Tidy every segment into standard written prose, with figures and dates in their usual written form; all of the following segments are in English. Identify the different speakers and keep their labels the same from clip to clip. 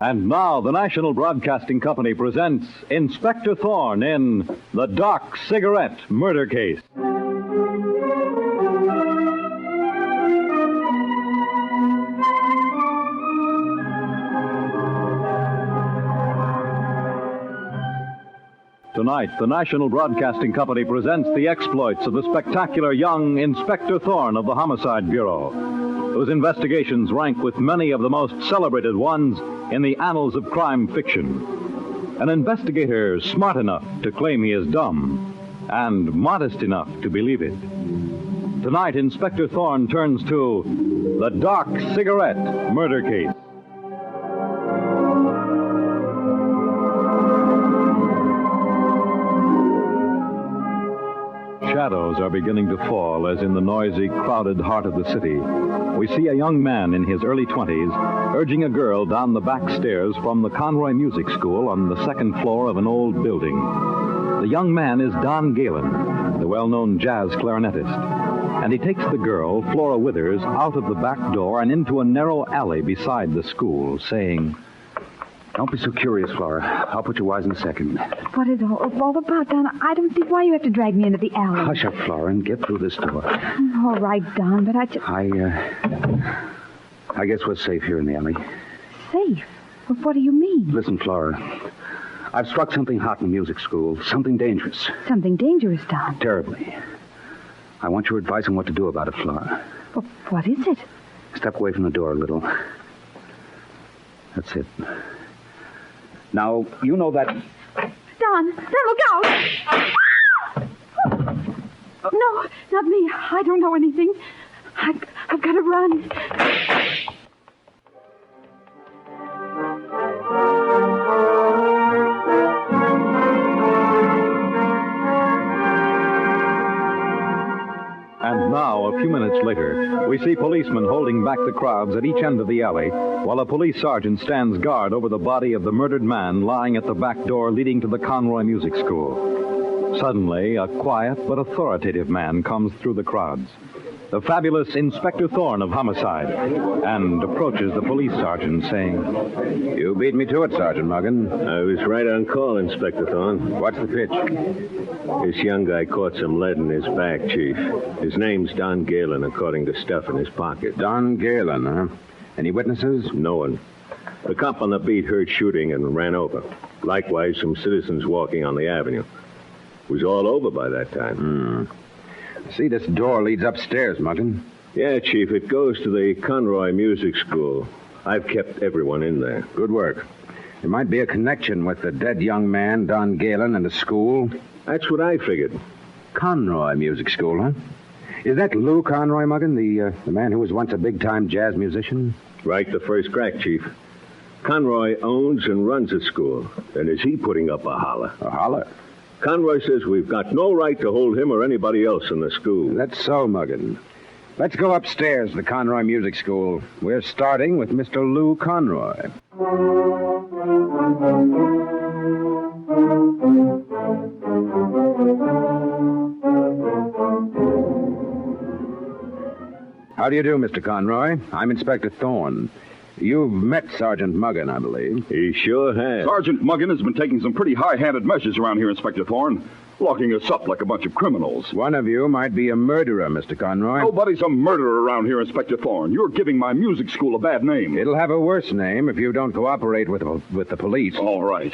Speaker 1: And now the National Broadcasting Company presents Inspector Thorne in The Doc Cigarette Murder Case. Tonight, the National Broadcasting Company presents the exploits of the spectacular young Inspector Thorne of the Homicide Bureau, whose investigations rank with many of the most celebrated ones in the annals of crime fiction. An investigator smart enough to claim he is dumb and modest enough to believe it. Tonight, Inspector Thorne turns to the Doc Cigarette Murder Case. Shadows are beginning to fall as in the noisy, crowded heart of the city, we see a young man in his early 20s urging a girl down the back stairs from the Conroy Music School on the second floor of an old building. The young man is Don Galen, the well-known jazz clarinetist, and he takes the girl, Flora Withers, out of the back door and into a narrow alley beside the school, saying,
Speaker 2: "Don't be so curious, Flora. I'll put you wise in a second."
Speaker 3: What is all about, Don? I don't see why you have to drag me into the alley.
Speaker 2: Hush up, Flora, and get through this door.
Speaker 3: All right, Don, but
Speaker 2: I guess we're safe here in the alley.
Speaker 3: Safe? Well, what do you mean?
Speaker 2: Listen, Flora. I've struck something hot in the music school. Something dangerous.
Speaker 3: Something dangerous, Don?
Speaker 2: Terribly. I want your advice on what to do about it, Flora.
Speaker 3: Well, what is it?
Speaker 2: Step away from the door a little. That's it. Now, you know that...
Speaker 3: Don, look out! No, not me. I don't know anything. I've got to run.
Speaker 1: And now, a few minutes later, we see policemen holding back the crowds at each end of the alley, while a police sergeant stands guard over the body of the murdered man lying at the back door leading to the Conroy Music School. Suddenly, a quiet but authoritative man comes through the crowds. The fabulous Inspector Thorne of Homicide, and approaches the police sergeant, saying,
Speaker 2: "You beat me to it, Sergeant Muggin."
Speaker 4: I was right on call, Inspector Thorne.
Speaker 2: What's the pitch?
Speaker 4: This young guy caught some lead in his back, Chief. His name's Don Galen, according to stuff in his pocket.
Speaker 2: Don Galen, huh? Any witnesses?
Speaker 4: No one. The cop on the beat heard shooting and ran over. Likewise, some citizens walking on the avenue. It was all over by that time.
Speaker 2: See, this door leads upstairs, Muggin.
Speaker 4: Yeah, Chief, it goes to the Conroy Music School. I've kept everyone in there.
Speaker 2: Good work. There might be a connection with the dead young man, Don Galen, and the school.
Speaker 4: That's what I figured.
Speaker 2: Conroy Music School, huh? Is that Lou Conroy, Muggin, the man who was once a big-time jazz musician?
Speaker 4: Right the first crack, Chief. Conroy owns and runs the school. And is he putting up a holler?
Speaker 2: A holler?
Speaker 4: Conroy says we've got no right to hold him or anybody else in the school.
Speaker 2: That's so, Muggin. Let's go upstairs to the Conroy Music School. We're starting with Mr. Lou Conroy. How do you do, Mr. Conroy? I'm Inspector Thorne. You've met Sergeant Muggin, I believe.
Speaker 4: He sure has.
Speaker 5: Sergeant Muggin has been taking some pretty high-handed measures around here, Inspector Thorne. Locking us up like a bunch of criminals.
Speaker 2: One of you might be a murderer, Mr. Conroy.
Speaker 5: Nobody's a murderer around here, Inspector Thorne. You're giving my music school a bad name.
Speaker 2: It'll have a worse name if you don't cooperate with the police.
Speaker 5: All right.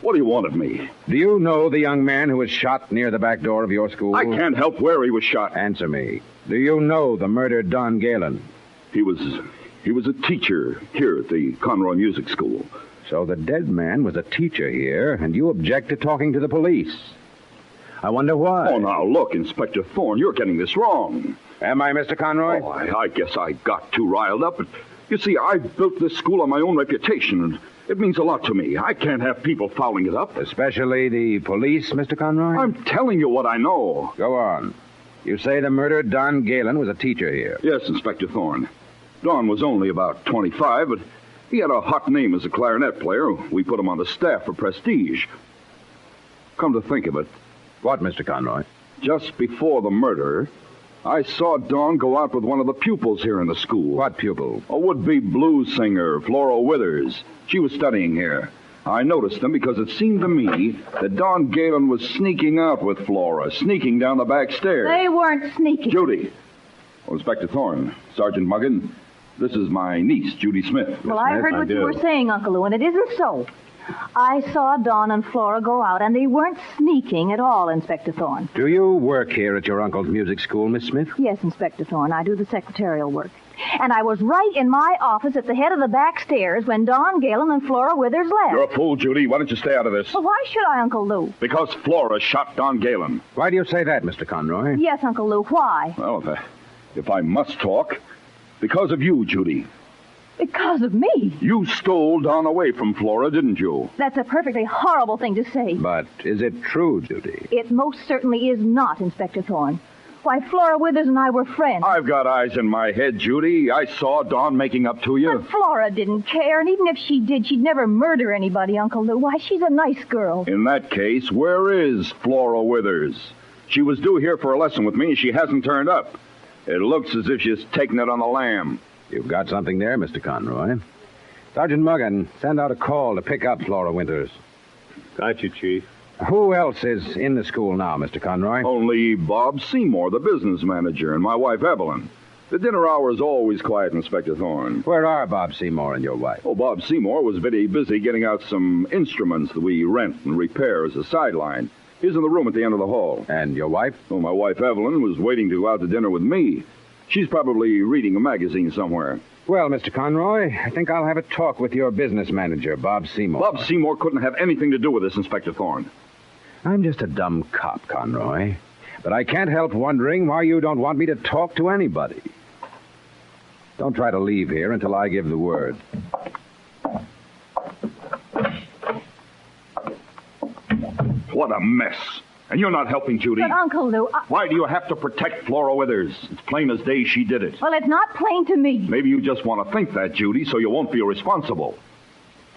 Speaker 5: What do you want of me?
Speaker 2: Do you know the young man who was shot near the back door of your school?
Speaker 5: I can't help where he was shot.
Speaker 2: Answer me. Do you know the murdered Don Galen?
Speaker 5: He was a teacher here at the Conroy Music School.
Speaker 2: So the dead man was a teacher here, and you object to talking to the police. I wonder why.
Speaker 5: Oh, now, look, Inspector Thorne, you're getting this wrong.
Speaker 2: Am I, Mr. Conroy?
Speaker 5: Oh, I guess I got too riled up. But you see, I built this school on my own reputation, and it means a lot to me. I can't have people fouling it up.
Speaker 2: Especially the police, Mr. Conroy?
Speaker 5: I'm telling you what I know.
Speaker 2: Go on. You say the murdered Don Galen was a teacher here.
Speaker 5: Yes, Inspector Thorne. Don was only about 25, but he had a hot name as a clarinet player. We put him on the staff for prestige. Come to think of it.
Speaker 2: What, Mr. Conroy?
Speaker 5: Just before the murder, I saw Dawn go out with one of the pupils here in the school.
Speaker 2: What pupil?
Speaker 5: A would-be blues singer, Flora Withers. She was studying here. I noticed them because it seemed to me that Dawn Galen was sneaking out with Flora, sneaking down the back stairs.
Speaker 3: They weren't sneaking.
Speaker 5: Judy. Oh, Inspector Thorne. Sergeant Muggan. This is my niece, Judy Smith.
Speaker 3: Well, I heard what you were saying, Uncle Lou, and it isn't so. I saw Dawn and Flora go out, and they weren't sneaking at all, Inspector Thorne.
Speaker 2: Do you work here at your uncle's music school, Miss Smith?
Speaker 3: Yes, Inspector Thorne, I do the secretarial work. And I was right in my office at the head of the back stairs when Dawn Galen and Flora Withers left.
Speaker 5: You're a fool, Judy. Why don't you stay out of this?
Speaker 3: Well, why should I, Uncle Lou?
Speaker 5: Because Flora shot Dawn Galen.
Speaker 2: Why do you say that, Mr. Conroy?
Speaker 3: Yes, Uncle Lou, why?
Speaker 5: Well, if I must talk, because of you, Judy.
Speaker 3: Because of me.
Speaker 5: You stole Dawn away from Flora, didn't you?
Speaker 3: That's a perfectly horrible thing to say.
Speaker 2: But is it true, Judy?
Speaker 3: It most certainly is not, Inspector Thorne. Why, Flora Withers and I were friends.
Speaker 5: I've got eyes in my head, Judy. I saw Dawn making up to you.
Speaker 3: But Flora didn't care, and even if she did, she'd never murder anybody, Uncle Lou. Why, she's a nice girl.
Speaker 5: In that case, where is Flora Withers? She was due here for a lesson with me, and she hasn't turned up. It looks as if she's taking it on the lam.
Speaker 2: You've got something there, Mr. Conroy. Sergeant Muggan, send out a call to pick up Flora Winters.
Speaker 4: Got you, Chief.
Speaker 2: Who else is in the school now, Mr. Conroy?
Speaker 5: Only Bob Seymour, the business manager, and my wife, Evelyn. The dinner hour is always quiet, Inspector Thorne.
Speaker 2: Where are Bob Seymour and your wife?
Speaker 5: Oh, Bob Seymour was very busy getting out some instruments that we rent and repair as a sideline. He's in the room at the end of the hall.
Speaker 2: And your wife?
Speaker 5: Oh, my wife, Evelyn, was waiting to go out to dinner with me. She's probably reading a magazine somewhere.
Speaker 2: Well, Mr. Conroy, I think I'll have a talk with your business manager, Bob Seymour.
Speaker 5: Bob Seymour couldn't have anything to do with this, Inspector Thorne.
Speaker 2: I'm just a dumb cop, Conroy. But I can't help wondering why you don't want me to talk to anybody. Don't try to leave here until I give the word.
Speaker 5: What a mess. And you're not helping, Judy.
Speaker 3: But, Uncle Lou,
Speaker 5: Why do you have to protect Flora Withers? It's plain as day she did it.
Speaker 3: well, it's not plain to me.
Speaker 5: Maybe you just want to think that, Judy, so you won't feel responsible.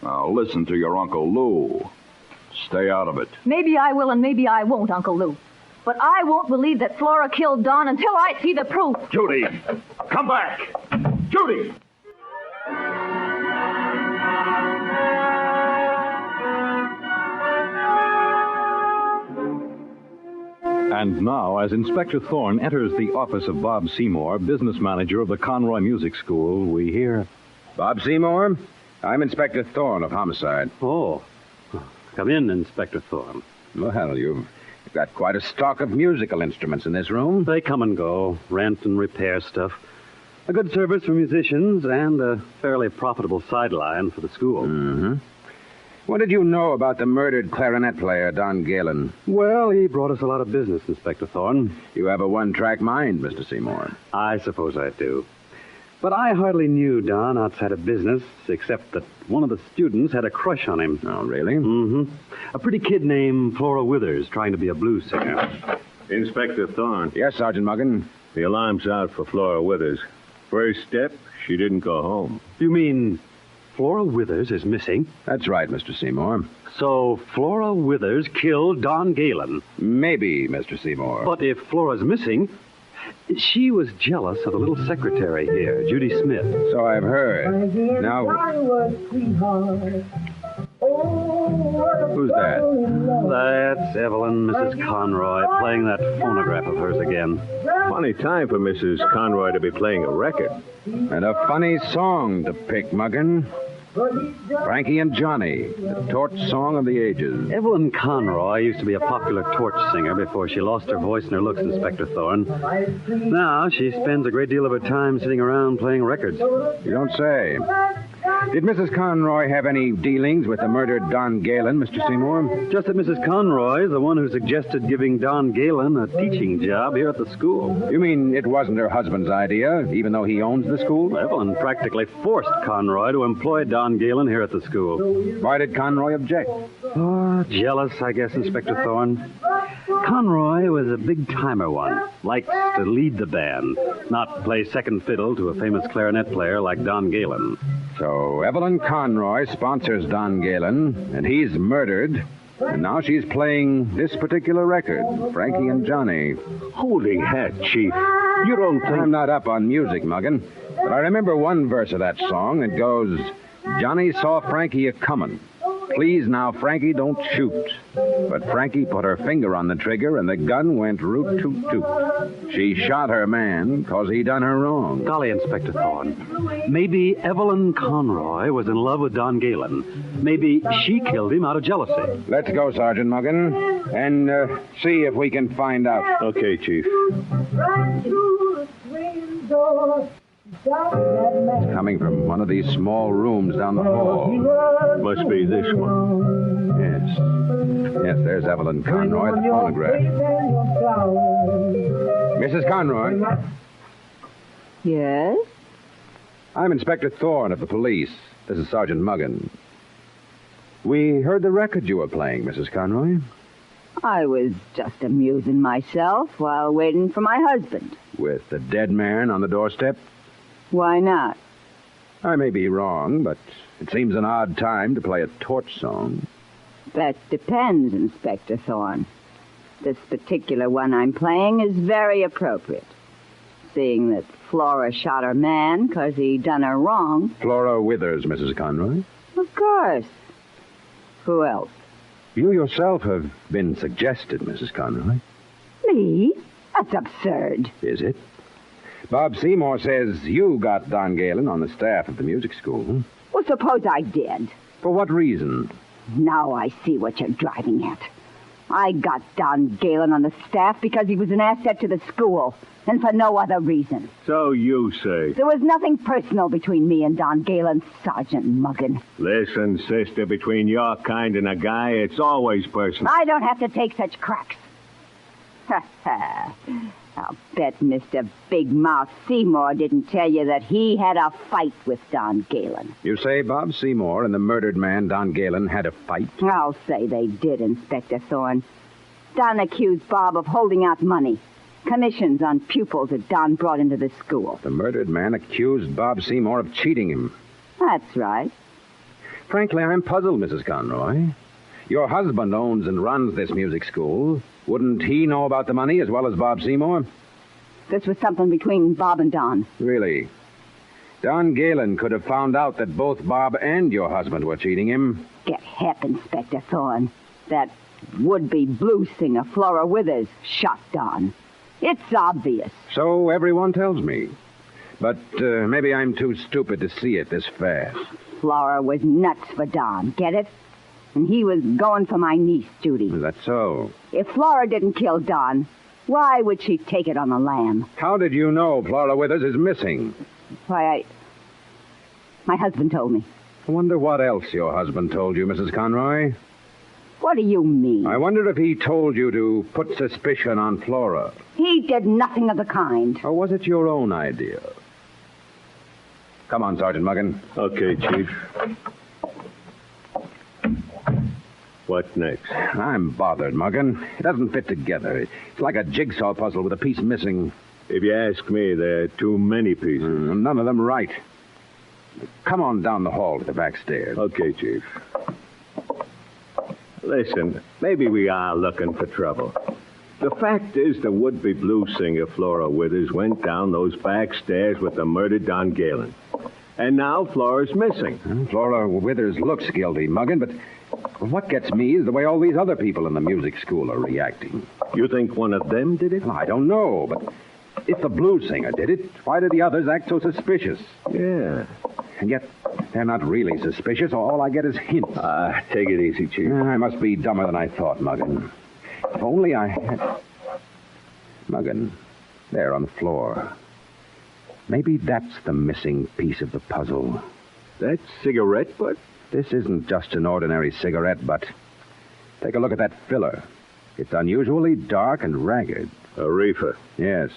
Speaker 5: Now, listen to your Uncle Lou. Stay out of it.
Speaker 3: Maybe I will and maybe I won't, Uncle Lou. But I won't believe that Flora killed Dawn until I see the proof.
Speaker 5: Judy, come back. Judy!
Speaker 1: And now, as Inspector Thorne enters the office of Bob Seymour, business manager of the Conroy Music School, we hear...
Speaker 2: Bob Seymour, I'm Inspector Thorne of Homicide.
Speaker 6: Oh. Come in, Inspector Thorne.
Speaker 2: Well, you've got quite a stock of musical instruments in this room.
Speaker 6: They come and go, rent and repair stuff. A good service for musicians and a fairly profitable sideline for the school.
Speaker 2: Mm-hmm. What did you know about the murdered clarinet player, Don Galen?
Speaker 6: Well, he brought us a lot of business, Inspector Thorne.
Speaker 2: You have a one-track mind, Mr. Seymour.
Speaker 6: I suppose I do. But I hardly knew Don outside of business, except that one of the students had a crush on him.
Speaker 2: Oh, really?
Speaker 6: Mm-hmm. A pretty kid named Flora Withers, trying to be a blues singer.
Speaker 4: Inspector Thorne,
Speaker 2: Yes, Sergeant Muggan.
Speaker 4: the alarm's out for Flora Withers. First step, she didn't go home.
Speaker 6: You mean Flora Withers is missing?
Speaker 2: That's right, Mr. Seymour.
Speaker 6: So Flora Withers killed Don Galen.
Speaker 2: Maybe, Mr. Seymour.
Speaker 6: But if Flora's missing, she was jealous of the little secretary here, Judy Smith.
Speaker 2: So I've heard. Now, who's that?
Speaker 6: That's Evelyn, Mrs. Conroy, playing that phonograph of hers again.
Speaker 4: Funny time for Mrs. Conroy to be playing a record.
Speaker 2: And a funny song to pick, Muggan. Frankie and Johnny, the torch song of the ages.
Speaker 6: Evelyn Conroy used to be a popular torch singer before she lost her voice and her looks, Inspector Thorne. Now she spends a great deal of her time sitting around playing records.
Speaker 2: You don't say. Did Mrs. Conroy have any dealings with the murdered Don Galen, Mr. Seymour?
Speaker 6: Just that Mrs. Conroy is the one who suggested giving Don Galen a teaching job here at the school.
Speaker 2: You mean it wasn't her husband's idea, even though he owns the school?
Speaker 6: Evelyn practically forced Conroy to employ Don Galen here at the school.
Speaker 2: Why did Conroy object?
Speaker 6: Oh, jealous, I guess, Inspector Thorne. Conroy was a big-timer one. Likes to lead the band, not play second fiddle to a famous clarinet player like Don Galen.
Speaker 2: So Evelyn Conroy sponsors Don Galen, and he's murdered. And now she's playing this particular record, Frankie and Johnny.
Speaker 4: Holy hat, Chief.
Speaker 6: You don't think...
Speaker 2: I'm not up on music, Muggin, but I remember one verse of that song. It goes, Johnny saw Frankie a-comin'. Please now, Frankie, don't shoot. But Frankie put her finger on the trigger, and the gun went root-toot-toot. She shot her man because he done her wrong.
Speaker 6: Golly, Inspector Thorne. Maybe Evelyn Conroy was in love with Don Galen. Maybe she killed him out of jealousy.
Speaker 2: Let's go, Sergeant Muggin, and see if we can find out.
Speaker 4: Okay, Chief.
Speaker 2: It's coming from one of these small rooms down the hall.
Speaker 4: Must be this one.
Speaker 2: Yes, there's Evelyn Conroy at the phonograph. Mrs. Conroy.
Speaker 3: Yes?
Speaker 2: I'm Inspector Thorne of the police. This is Sergeant Muggin. We heard the record you were playing, Mrs. Conroy.
Speaker 7: I was just amusing myself while waiting for my husband.
Speaker 2: With the dead man on the doorstep?
Speaker 7: Why not?
Speaker 2: I may be wrong, but it seems an odd time to play a torch song.
Speaker 7: That depends, Inspector Thorne. This particular one I'm playing is very appropriate, seeing that Flora shot her man because he done her wrong.
Speaker 2: Flora Withers, Mrs. Conroy.
Speaker 7: Of course. Who else?
Speaker 2: You yourself have been suggested, Mrs. Conroy.
Speaker 7: Me? That's absurd.
Speaker 2: Is it? Bob Seymour says you got Don Galen on the staff of the music school.
Speaker 7: Well, suppose I did.
Speaker 2: For what reason?
Speaker 7: Now I see what you're driving at. I got Don Galen on the staff because he was an asset to the school, and for no other reason.
Speaker 4: So you say.
Speaker 7: There was nothing personal between me and Don Galen, Sergeant Muggin.
Speaker 4: Listen, sister, between your kind and a guy, it's always personal.
Speaker 7: I don't have to take such cracks. Ha ha. I'll bet Mr. Big Mouth Seymour didn't tell you that he had a fight with Don Galen.
Speaker 2: You say Bob Seymour and the murdered man, Don Galen, had a fight?
Speaker 7: I'll say they did, Inspector Thorne. Don accused Bob of holding out money, commissions on pupils that Don brought into the school.
Speaker 2: The murdered man accused Bob Seymour of cheating him.
Speaker 7: That's right.
Speaker 2: Frankly, I'm puzzled, Mrs. Conroy. Your husband owns and runs this music school. Wouldn't he know about the money as well as Bob Seymour?
Speaker 7: This was something between Bob and Don.
Speaker 2: Really? Don Galen could have found out that both Bob and your husband were cheating him.
Speaker 7: Get hep, Inspector Thorne. That would-be blues singer, Flora Withers, shot Don. It's obvious.
Speaker 2: So everyone tells me. But maybe I'm too stupid to see it this fast.
Speaker 7: Flora was nuts for Don, get it? And he was going for my niece, Judy.
Speaker 2: Is that so?
Speaker 7: If Flora didn't kill Don, why would she take it on the lam?
Speaker 2: How did you know Flora Withers is missing?
Speaker 7: Why, my husband told me.
Speaker 2: I wonder what else your husband told you, Mrs. Conroy.
Speaker 7: What do you mean?
Speaker 2: I wonder if he told you to put suspicion on Flora.
Speaker 7: He did nothing of the kind.
Speaker 2: Or was it your own idea? Come on, Sergeant Muggin.
Speaker 4: Okay, Chief. What next?
Speaker 2: I'm bothered, Muggin. It doesn't fit together. It's like a jigsaw puzzle with a piece missing.
Speaker 4: If you ask me, there are too many pieces.
Speaker 2: None of them right. Come on down the hall to the back stairs.
Speaker 4: Okay, Chief. Listen, maybe we are looking for trouble. The fact is the would-be blues singer Flora Withers went down those back stairs with the murdered Don Galen. And now Flora's missing.
Speaker 2: Flora Withers looks guilty, Muggin, but what gets me is the way all these other people in the music school are reacting.
Speaker 4: You think one of them did it?
Speaker 2: Well, I don't know, but if the blues singer did it, why did the others act so suspicious?
Speaker 4: Yeah.
Speaker 2: And yet, they're not really suspicious. All I get is hints.
Speaker 4: Take it easy, Chief.
Speaker 2: I must be dumber than I thought, Muggin. If only I had... Muggin, there on the floor. Maybe that's the missing piece of the puzzle.
Speaker 4: That cigarette butt?
Speaker 2: This isn't just an ordinary cigarette butt. Take a look at that filler. It's unusually dark and ragged.
Speaker 4: A reefer.
Speaker 2: Yes,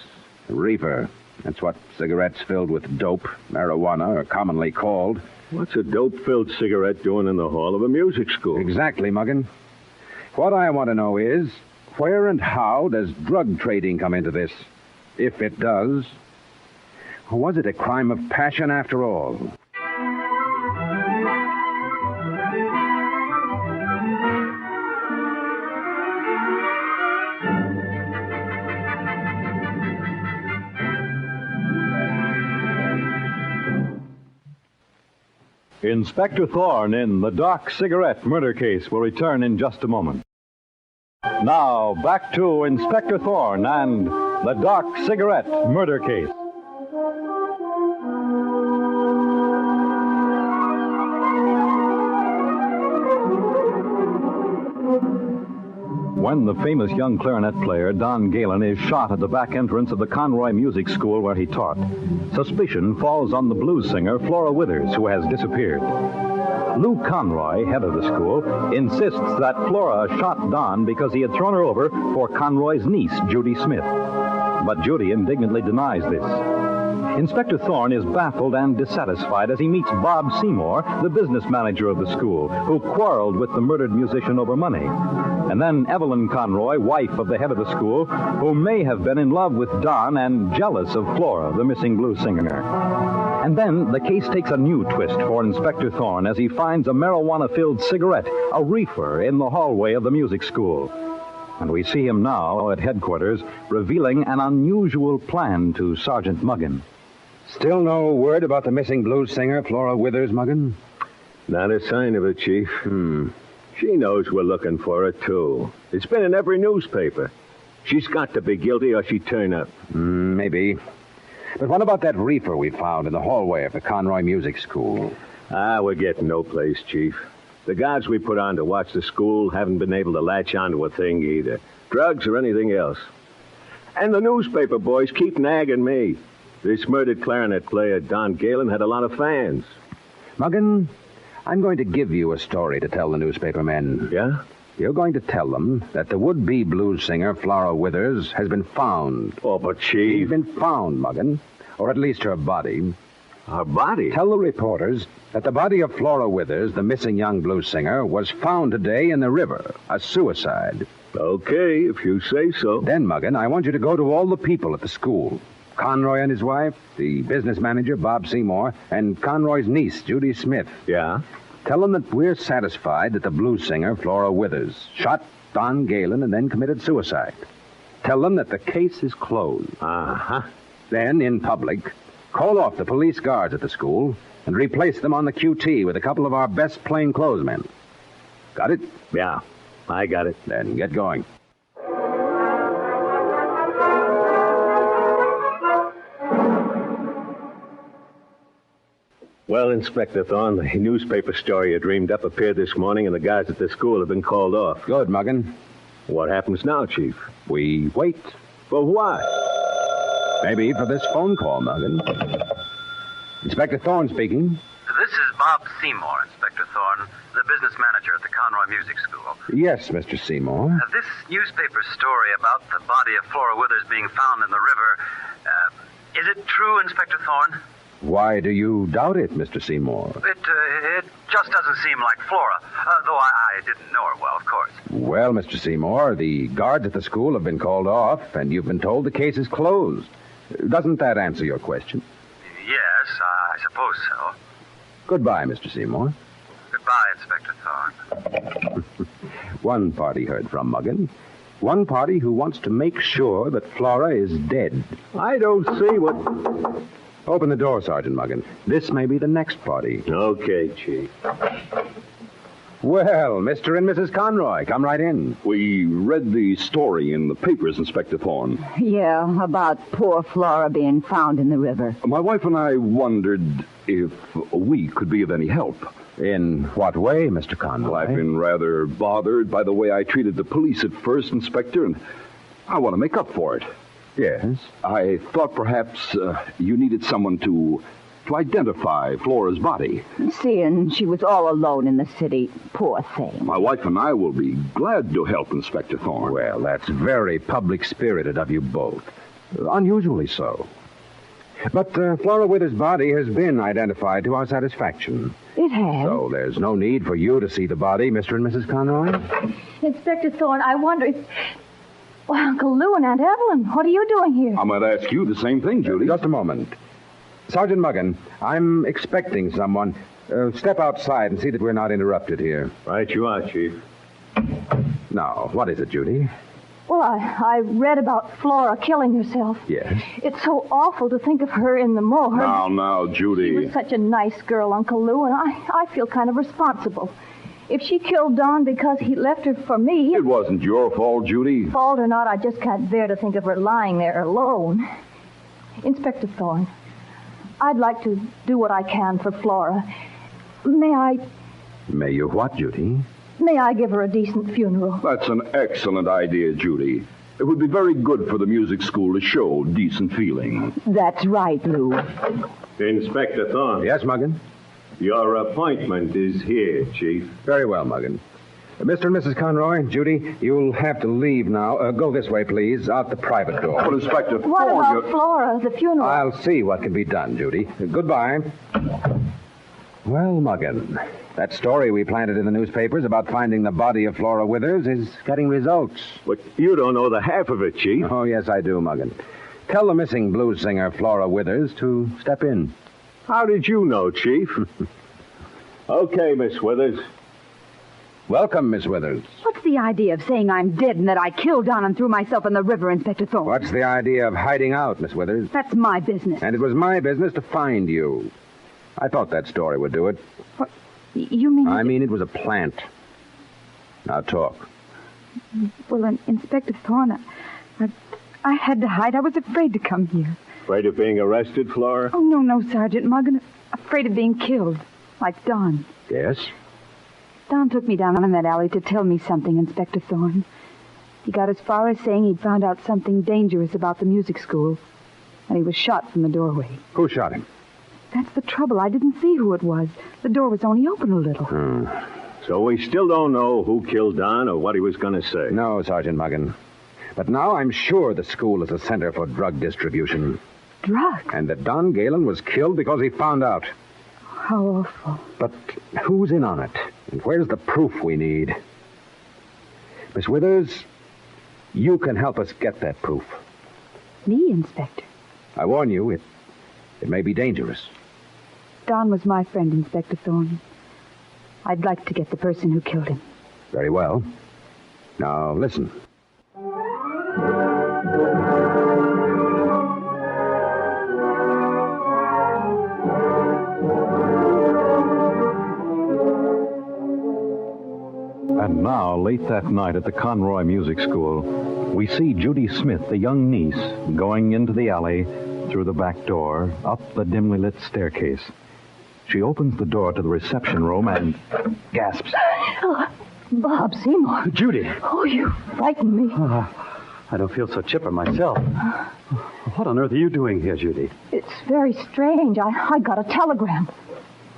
Speaker 2: a reefer. That's what cigarettes filled with dope, marijuana, are commonly called.
Speaker 4: What's a dope-filled cigarette doing in the hall of a music school?
Speaker 2: Exactly, Muggin. What I want to know is, where and how does drug trading come into this? If it does. Or was it a crime of passion after all?
Speaker 1: Inspector Thorne in the Doc cigarette murder case will return in just a moment. Now, back to Inspector Thorne and the Doc cigarette murder case. When the famous young clarinet player, Don Galen, is shot at the back entrance of the Conroy Music School where he taught, suspicion falls on the blues singer, Flora Withers, who has disappeared. Lou Conroy, head of the school, insists that Flora shot Don because he had thrown her over for Conroy's niece, Judy Smith. But Judy indignantly denies this. Inspector Thorne is baffled and dissatisfied as he meets Bob Seymour, the business manager of the school, who quarreled with the murdered musician over money. And then Evelyn Conroy, wife of the head of the school, who may have been in love with Don and jealous of Flora, the missing blues singer. And then the case takes a new twist for Inspector Thorne as he finds a marijuana-filled cigarette, a reefer, in the hallway of the music school. And we see him now at headquarters revealing an unusual plan to Sergeant Muggin.
Speaker 2: Still no word about the missing blues singer, Flora Withers, Muggin?
Speaker 4: Not a sign of it, Chief. She knows we're looking for her, too. It's been in every newspaper. She's got to be guilty or she'd turn up.
Speaker 2: Maybe. But what about that reefer we found in the hallway of the Conroy Music School?
Speaker 4: We're getting no place, Chief. The guards we put on to watch the school haven't been able to latch onto a thing either. Drugs or anything else. And the newspaper boys keep nagging me. This murdered clarinet player, Don Galen, had a lot of fans.
Speaker 2: Muggin, I'm going to give you a story to tell the newspaper men.
Speaker 4: Yeah?
Speaker 2: You're going to tell them that the would-be blues singer, Flora Withers, has been found.
Speaker 4: Oh, but Chief...
Speaker 2: She's been found, Muggin. Or at least her body.
Speaker 4: Her body?
Speaker 2: Tell the reporters that the body of Flora Withers, the missing young blues singer, was found today in the river. A suicide.
Speaker 4: Okay, if you say so.
Speaker 2: Then, Muggin, I want you to go to all the people at the school. Conroy and his wife, the business manager, Bob Seymour, and Conroy's niece, Judy Smith.
Speaker 4: Yeah?
Speaker 2: Tell them that we're satisfied that the blues singer, Flora Withers, shot Don Galen and then committed suicide. Tell them that the case is closed.
Speaker 4: Uh-huh.
Speaker 2: Then, in public, call off the police guards at the school and replace them on the QT with a couple of our best plainclothesmen. Got it?
Speaker 4: Yeah, I got it.
Speaker 2: Then get going.
Speaker 4: Well, Inspector Thorne, the newspaper story you dreamed up appeared this morning, and the guys at the school have been called off.
Speaker 2: Good, Muggin.
Speaker 4: What happens now, Chief?
Speaker 2: We wait.
Speaker 4: For what?
Speaker 2: Maybe for this phone call, Muggin. Inspector Thorne speaking.
Speaker 8: This is Bob Seymour, Inspector Thorne, the business manager at the Conroy Music School.
Speaker 2: Yes, Mr. Seymour.
Speaker 8: This newspaper story about the body of Flora Withers being found in the river, is it true, Inspector Thorne?
Speaker 2: Why do you doubt it, Mr. Seymour?
Speaker 8: It just doesn't seem like Flora, though I didn't know her well, of course.
Speaker 2: Well, Mr. Seymour, the guards at the school have been called off, and you've been told the case is closed. Doesn't that answer your question?
Speaker 8: Yes, I suppose so.
Speaker 2: Goodbye, Mr. Seymour.
Speaker 8: Goodbye, Inspector Thorne.
Speaker 2: One party heard from Muggin. One party who wants to make sure that Flora is dead.
Speaker 4: I don't see what...
Speaker 2: Open the door, Sergeant Muggin. This may be the next party.
Speaker 4: Okay, Chief.
Speaker 2: Well, Mr. and Mrs. Conroy, come right in.
Speaker 5: We read the story in the papers, Inspector Thorne.
Speaker 7: Yeah, about poor Flora being found in the river.
Speaker 5: My wife and I wondered if we could be of any help.
Speaker 2: In what way, Mr. Conroy?
Speaker 5: Well, I've been rather bothered by the way I treated the police at first, Inspector, and I want to make up for it.
Speaker 2: Yes?
Speaker 5: I thought perhaps you needed someone to identify Flora's body.
Speaker 7: Seeing she was all alone in the city, poor thing.
Speaker 5: My wife and I will be glad to help, Inspector Thorne.
Speaker 2: Well, that's very public-spirited of you both. Unusually so. But Flora Withers' body has been identified to our satisfaction.
Speaker 7: It has.
Speaker 2: So there's no need for you to see the body, Mr. and Mrs. Conroy.
Speaker 3: Inspector Thorne, I wonder if... Well, Uncle Lou and Aunt Evelyn, what are you doing here?
Speaker 5: I might ask you the same thing, Judy.
Speaker 2: Just a moment. Sergeant Muggin, I'm expecting someone. Step outside and see that we're not interrupted here.
Speaker 4: Right you are, Chief.
Speaker 2: Now, what is it, Judy?
Speaker 3: Well, I read about Flora killing herself.
Speaker 2: Yes?
Speaker 3: It's so awful to think of her in the morgue.
Speaker 5: Now, Judy.
Speaker 3: She was such a nice girl, Uncle Lou, and I feel kind of responsible. If she killed Don because he left her for me...
Speaker 5: It wasn't your fault, Judy.
Speaker 3: Fault or not, I just can't bear to think of her lying there alone. Inspector Thorne, I'd like to do what I can for Flora.
Speaker 2: May you what, Judy?
Speaker 3: May I give her a decent funeral?
Speaker 5: That's an excellent idea, Judy. It would be very good for the music school to show decent feeling.
Speaker 7: That's right, Lou.
Speaker 4: Inspector Thorne.
Speaker 2: Yes, Muggin?
Speaker 4: Your appointment is here, Chief.
Speaker 2: Very well, Muggin. Mr. and Mrs. Conroy, Judy, you'll have to leave now. Go this way, please, out the private door.
Speaker 5: But, Inspector
Speaker 3: What
Speaker 5: Thorne,
Speaker 3: about Flora, the funeral?
Speaker 2: I'll see what can be done, Judy. Goodbye. Well, Muggin, that story we planted in the newspapers about finding the body of Flora Withers is getting results.
Speaker 4: But you don't know the half of it, Chief.
Speaker 2: Oh, yes, I do, Muggin. Tell the missing blues singer, Flora Withers, to step in.
Speaker 4: How did you know, Chief? Okay, Miss Withers.
Speaker 2: Welcome, Miss Withers.
Speaker 7: What's the idea of saying I'm dead and that I killed Don and threw myself in the river, Inspector Thorne?
Speaker 2: What's the idea of hiding out, Miss Withers?
Speaker 7: That's my business.
Speaker 2: And it was my business to find you. I thought that story would do it.
Speaker 7: What? You mean...
Speaker 2: I mean, it was a plant. Now talk.
Speaker 7: Well, Inspector Thorne, I had to hide. I was afraid to come here.
Speaker 4: Afraid of being arrested, Flora?
Speaker 7: Oh, no, Sergeant Muggin. Afraid of being killed. Like Don.
Speaker 2: Yes?
Speaker 7: Don took me down in that alley to tell me something, Inspector Thorne. He got as far as saying he'd found out something dangerous about the music school. And he was shot from the doorway.
Speaker 2: Who shot him?
Speaker 7: That's the trouble. I didn't see who it was. The door was only open a little.
Speaker 4: So we still don't know who killed Don or what he was going to say.
Speaker 2: No, Sergeant Muggin. But now I'm sure the school is a center for drug distribution.
Speaker 7: Drugs?
Speaker 2: And that Don Galen was killed because he found out.
Speaker 7: How awful.
Speaker 2: But who's in on it? And where's the proof we need? Miss Withers, you can help us get that proof.
Speaker 7: Me, Inspector?
Speaker 2: I warn you, it may be dangerous.
Speaker 7: Don was my friend, Inspector Thorne. I'd like to get the person who killed him.
Speaker 2: Very well. Now, listen.
Speaker 1: And now, late that night at the Conroy Music School, we see Judy Smith, the young niece, going into the alley through the back door, up the dimly lit staircase. She opens the door to the reception room and gasps.
Speaker 3: Oh, Bob Seymour.
Speaker 6: Judy.
Speaker 3: Oh, you frightened me.
Speaker 6: I don't feel so chipper myself. What on earth are you doing here, Judy?
Speaker 3: It's very strange. I got a telegram.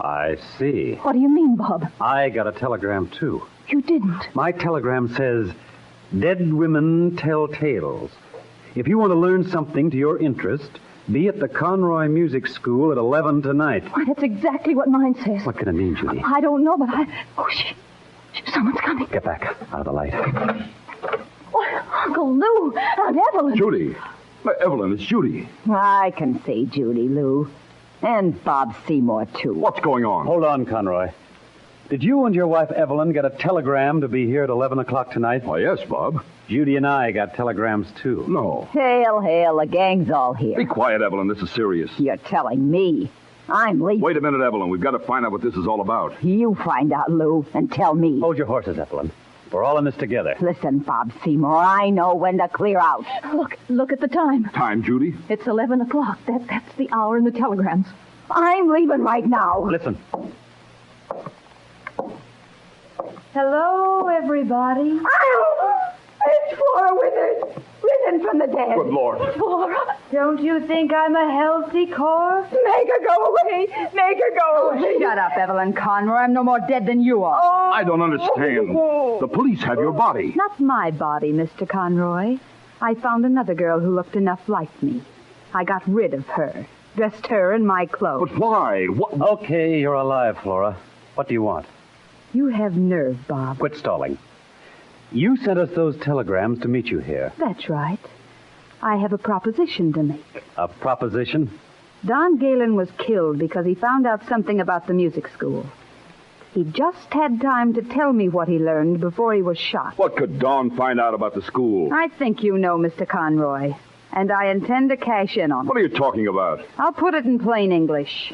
Speaker 6: I see.
Speaker 3: What do you mean, Bob?
Speaker 6: I got a telegram, too.
Speaker 3: You didn't.
Speaker 6: My telegram says, "Dead women tell tales. If you want to learn something to your interest, be at the Conroy Music School at 11 tonight."
Speaker 3: Why, that's exactly what mine says.
Speaker 6: What can it mean, Judy?
Speaker 3: I don't know, but someone's coming.
Speaker 6: Get back out of the light.
Speaker 3: Oh, Uncle Lou, Aunt Evelyn.
Speaker 5: Judy. Evelyn, it's Judy.
Speaker 7: I can see Judy, Lou. And Bob Seymour, too.
Speaker 5: What's going on?
Speaker 6: Hold on, Conroy. Did you and your wife, Evelyn, get a telegram to be here at 11 o'clock tonight?
Speaker 5: Why, yes, Bob.
Speaker 6: Judy and I got telegrams, too.
Speaker 5: No.
Speaker 7: Hail, the gang's all here.
Speaker 5: Be quiet, Evelyn. This is serious.
Speaker 7: You're telling me. I'm leaving.
Speaker 5: Wait a minute, Evelyn. We've got to find out what this is all about.
Speaker 7: You find out, Lou, and tell me.
Speaker 6: Hold your horses, Evelyn. We're all in this together.
Speaker 7: Listen, Bob Seymour, I know when to clear out.
Speaker 3: Look at the time.
Speaker 5: Time, Judy?
Speaker 3: It's 11 o'clock. That's the hour in the telegrams.
Speaker 7: I'm leaving right now.
Speaker 6: Listen.
Speaker 7: Hello, everybody. It's Flora Withers, risen from the dead.
Speaker 5: Good Lord.
Speaker 3: Flora.
Speaker 7: Don't you think I'm a healthy corpse? Make her go away. Make her go away. Shut up, Evelyn Conroy. I'm no more dead than you are.
Speaker 5: I don't understand. The police have your body.
Speaker 7: Not my body, Mr. Conroy. I found another girl who looked enough like me. I got rid of her, dressed her in my clothes.
Speaker 5: But why? What?
Speaker 6: Okay, you're alive, Flora. What do you want?
Speaker 7: You have nerve, Bob.
Speaker 6: Quit stalling. You sent us those telegrams to meet you here.
Speaker 7: That's right. I have a proposition to make.
Speaker 6: A proposition?
Speaker 7: Don Galen was killed because he found out something about the music school. He just had time to tell me what he learned before he was shot.
Speaker 5: What could Dawn find out about the school?
Speaker 7: I think you know, Mr. Conroy, and I intend to cash in on it.
Speaker 5: What are you talking about?
Speaker 7: I'll put it in plain English.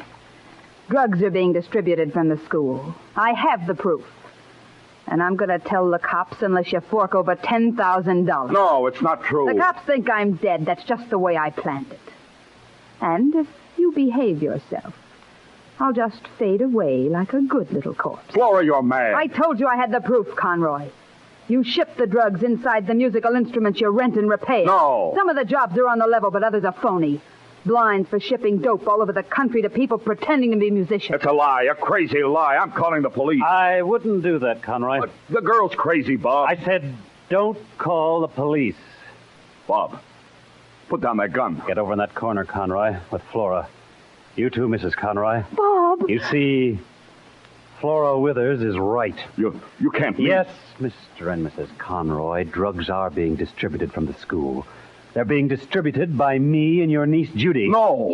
Speaker 7: Drugs are being distributed from the school. I have the proof. And I'm going to tell the cops unless you fork over $10,000.
Speaker 5: No, it's not true.
Speaker 7: The cops think I'm dead. That's just the way I planned it. And if you behave yourself, I'll just fade away like a good little corpse.
Speaker 5: Flora, you're mad.
Speaker 7: I told you I had the proof, Conroy. You ship the drugs inside the musical instruments you rent and repair.
Speaker 5: No.
Speaker 7: Some of the jobs are on the level, but others are phony. Blinds for shipping dope all over the country to people pretending to be musicians.
Speaker 5: It's a lie, a crazy lie. I'm calling the police.
Speaker 6: I wouldn't do that, Conroy.
Speaker 5: The girl's crazy, Bob.
Speaker 6: I said, don't call the police.
Speaker 5: Bob, put down that gun.
Speaker 6: Get over in that corner, Conroy, with Flora. You too, Mrs. Conroy.
Speaker 3: Bob!
Speaker 6: You see, Flora Withers is right.
Speaker 5: You can't mean...
Speaker 6: Yes, Mr. and Mrs. Conroy, drugs are being distributed from the school. They're being distributed by me and your niece, Judy.
Speaker 5: No.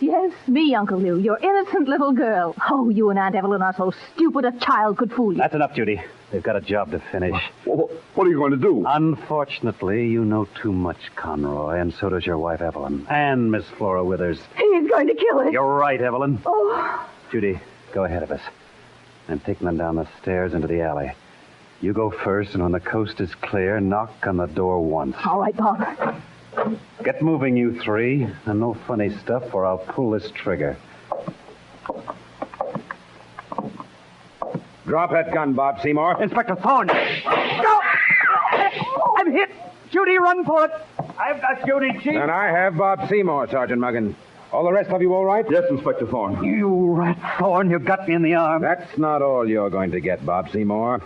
Speaker 3: Yes, me, Uncle Lou, your innocent little girl. Oh, you and Aunt Evelyn are so stupid a child could fool you.
Speaker 6: That's enough, Judy. They've got a job to finish.
Speaker 5: What are you going to do?
Speaker 6: Unfortunately, you know too much, Conroy, and so does your wife, Evelyn, and Miss Flora Withers.
Speaker 3: He's going to kill us.
Speaker 6: You're right, Evelyn.
Speaker 3: Oh.
Speaker 6: Judy, go ahead of us. I'm taking them down the stairs into the alley. You go first, and when the coast is clear, knock on the door once.
Speaker 3: All right, Bob.
Speaker 6: Get moving, you three, and no funny stuff, or I'll pull this trigger.
Speaker 2: Drop that gun, Bob Seymour.
Speaker 6: Inspector Thorne! No! I'm hit! Judy, run for it! I've got Judy, Chief.
Speaker 2: And I have Bob Seymour, Sergeant Muggin. All the rest of you all right?
Speaker 5: Yes, Inspector Thorne.
Speaker 6: You rat, Thorne, you got me in the arm.
Speaker 2: That's not all you're going to get, Bob Seymour.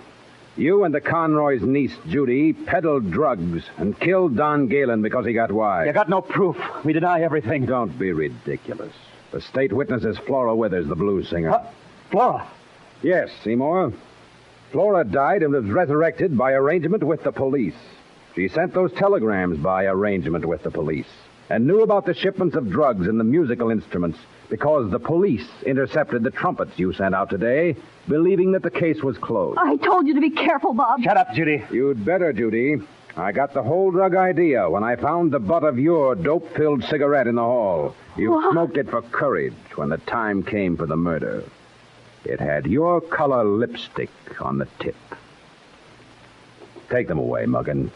Speaker 2: You and the Conroy's niece, Judy, peddled drugs and killed Don Galen because he got wise.
Speaker 6: You got no proof. We deny everything.
Speaker 2: Don't be ridiculous. The state witness is Flora Withers, the blues singer.
Speaker 6: Flora?
Speaker 2: Yes, Seymour. Flora died and was resurrected by arrangement with the police. She sent those telegrams by arrangement with the police and knew about the shipments of drugs and the musical instruments because the police intercepted the trumpets you sent out today, believing that the case was closed.
Speaker 3: I told you to be careful, Bob.
Speaker 6: Shut up, Judy.
Speaker 2: You'd better, Judy. I got the whole drug idea when I found the butt of your dope-filled cigarette in the hall. You
Speaker 3: What?
Speaker 2: smoked it for courage when the time came for the murder. It had your color lipstick on the tip. Take them away, Muggin.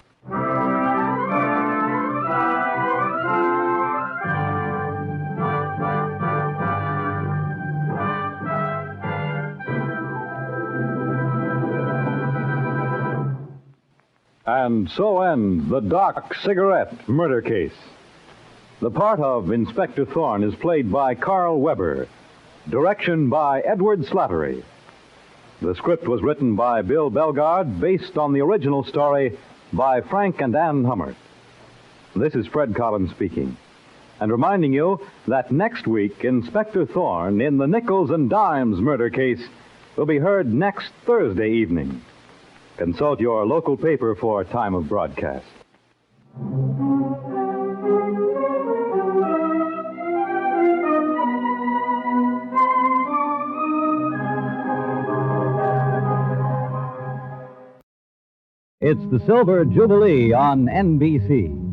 Speaker 1: And so ends the Doc Cigarette murder case. The part of Inspector Thorne is played by Carl Weber. Direction by Edward Slattery. The script was written by Bill Belgard, based on the original story by Frank and Ann Hummert. This is Fred Collins speaking, and reminding you that next week, Inspector Thorne in the Nickels and Dimes murder case will be heard next Thursday evening. Consult your local paper for time of broadcast. It's the Silver Jubilee on NBC.